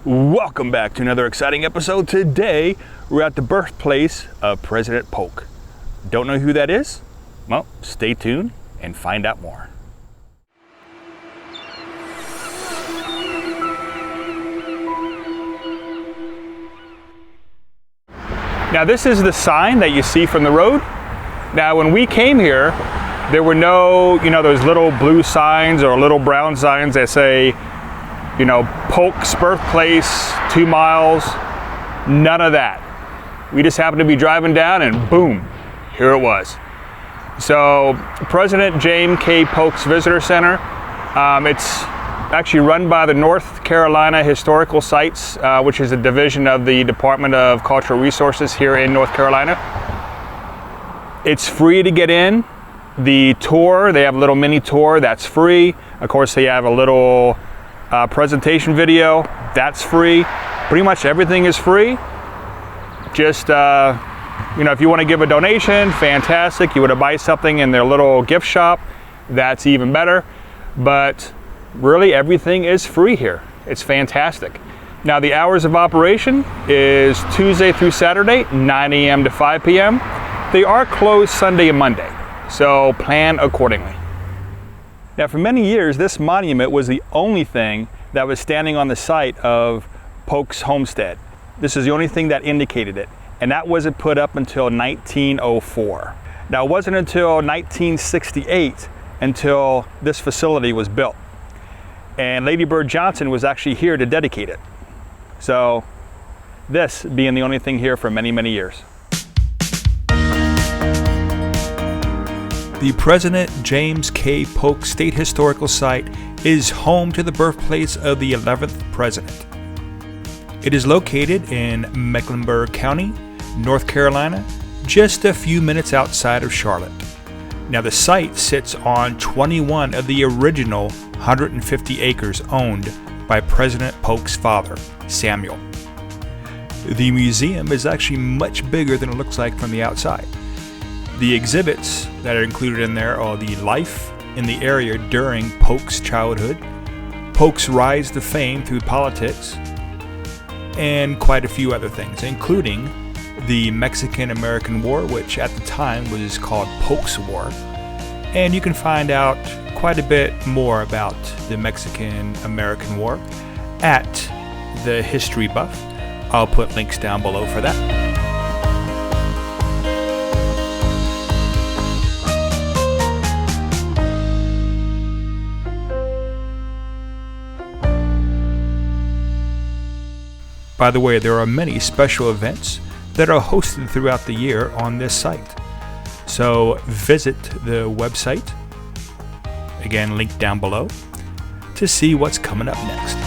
Welcome back to another exciting episode. Today, we're at the birthplace of President Polk. Don't know who that is? Well, stay tuned and find out more. Now, this is the sign that you see from the road. Now, when we came here, there were no, those little blue signs or little brown signs that say, Polk's birthplace, 2 miles, none of that. We just happened to be driving down and boom, here it was. So President James K. Polk's Visitor Center, it's actually run by the North Carolina Historical Sites, which is a division of the Department of Cultural Resources here in North Carolina. It's free to get in. The tour, they have a little mini tour, that's free. Of course, they have a little presentation video, that's free. Pretty much everything is free. Just, if you want to give a donation, fantastic. You want to buy something in their little gift shop, that's even better. But really, everything is free here. It's fantastic. Now, the hours of operation is Tuesday through Saturday, 9 a.m. to 5 p.m. They are closed Sunday and Monday, so plan accordingly. Now, for many years, this monument was the only thing that was standing on the site of Polks Homestead. This is the only thing that indicated it, and that wasn't put up until 1904. Now, it wasn't until 1968 until this facility was built, and Lady Bird Jonsson was actually here to dedicate it. So, this being the only thing here for many, many years. The President James K. Polk State Historical Site is home to the birthplace of the 11th President. It is located in Mecklenburg County, North Carolina, just a few minutes outside of Charlotte. Now, the site sits on 21 of the original 150 acres owned by President Polk's father, Samuel. The museum is actually much bigger than it looks like from the outside. The exhibits that are included in there are the life in the area during Polk's childhood, Polk's rise to fame through politics, and quite a few other things, including the Mexican-American War, which at the time was called Polk's War. And you can find out quite a bit more about the Mexican-American War at the History Buff. I'll put links down below for that. By the way, there are many special events that are hosted throughout the year on this site. So visit the website, again linked down below, to see what's coming up next.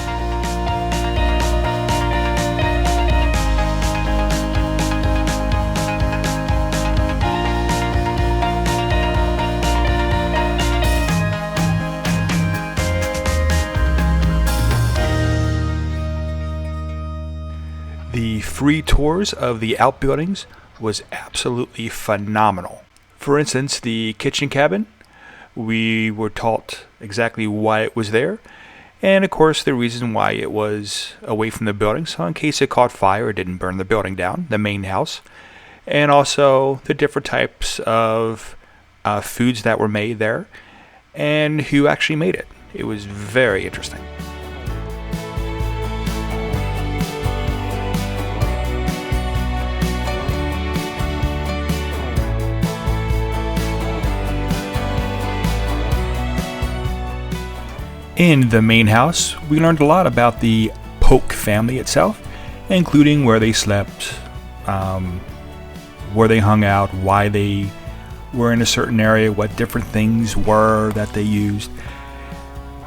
The free tours of the outbuildings was absolutely phenomenal. For instance, the kitchen cabin, we were taught exactly why it was there, and of course the reason why it was away from the building, so in case it caught fire, it didn't burn the building down, the main house, and also the different types of foods that were made there, and who actually made it. It was very interesting. In the main house, we learned a lot about the Polk family itself, including where they slept, where they hung out, why they were in a certain area, what different things were that they used.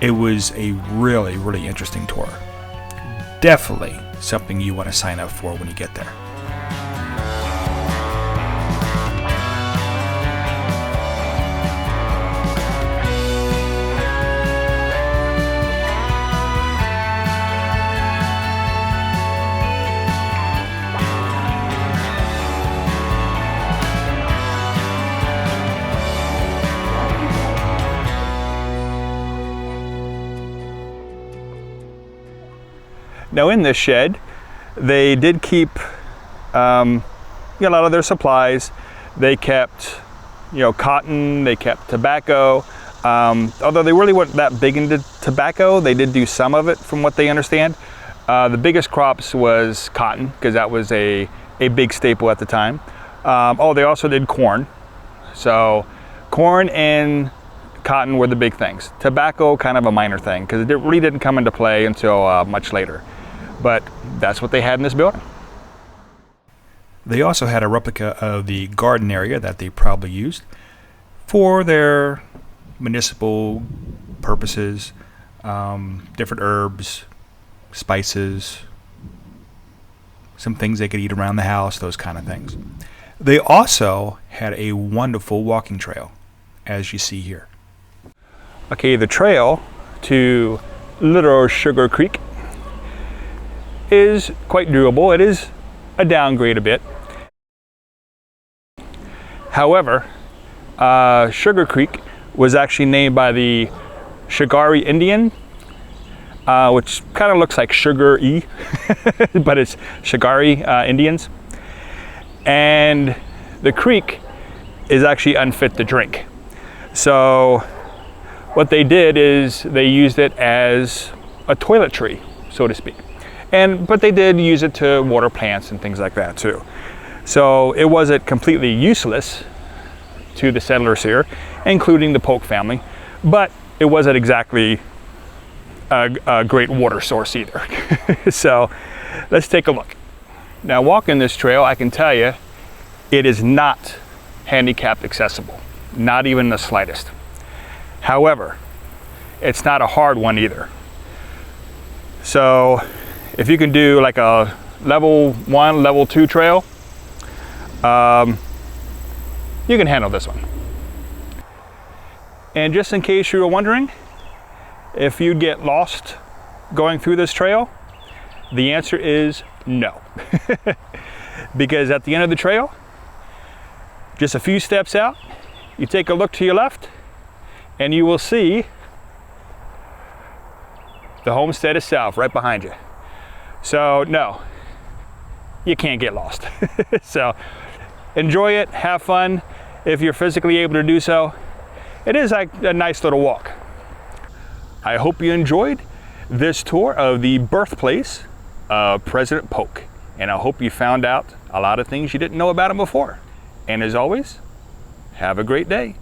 It was a really, really interesting tour. Definitely something you want to sign up for when you get there. Now in this shed, they did keep a lot of their supplies. They kept, cotton, they kept tobacco. Although they really weren't that big into tobacco, they did do some of it from what they understand. The biggest crops was cotton, because that was a big staple at the time. They also did corn. So corn and cotton were the big things. Tobacco, kind of a minor thing, because it really didn't come into play until much later. But that's what they had in this building. They also had a replica of the garden area that they probably used for their municipal purposes, different herbs, spices, some things they could eat around the house, those kind of things. They also had a wonderful walking trail, as you see here. Okay, the trail to Little Sugar Creek is quite doable. It is a downgrade a bit. However, Sugar Creek was actually named by the Shagari Indian, which kind of looks like sugar-y, but it's Shagari Indians. And the creek is actually unfit to drink. So what they did is they used it as a toiletry, so to speak. But they did use it to water plants and things like that too. So it wasn't completely useless to the settlers here, including the Polk family, but it wasn't exactly a great water source either. So let's take a look. Now, walking this trail, I can tell you, it is not handicapped accessible, not even the slightest. However, it's not a hard one either. So if you can do like a level 1, level 2 trail, you can handle this one. And just in case you were wondering if you'd get lost going through this trail, the answer is no. Because at the end of the trail, just a few steps out, you take a look to your left and you will see the homestead itself right behind you. So no, you can't get lost. So enjoy it, have fun if you're physically able to do so. It is like a nice little walk. I hope you enjoyed this tour of the birthplace of President Polk, and I hope you found out a lot of things you didn't know about him before. And as always, have a great day.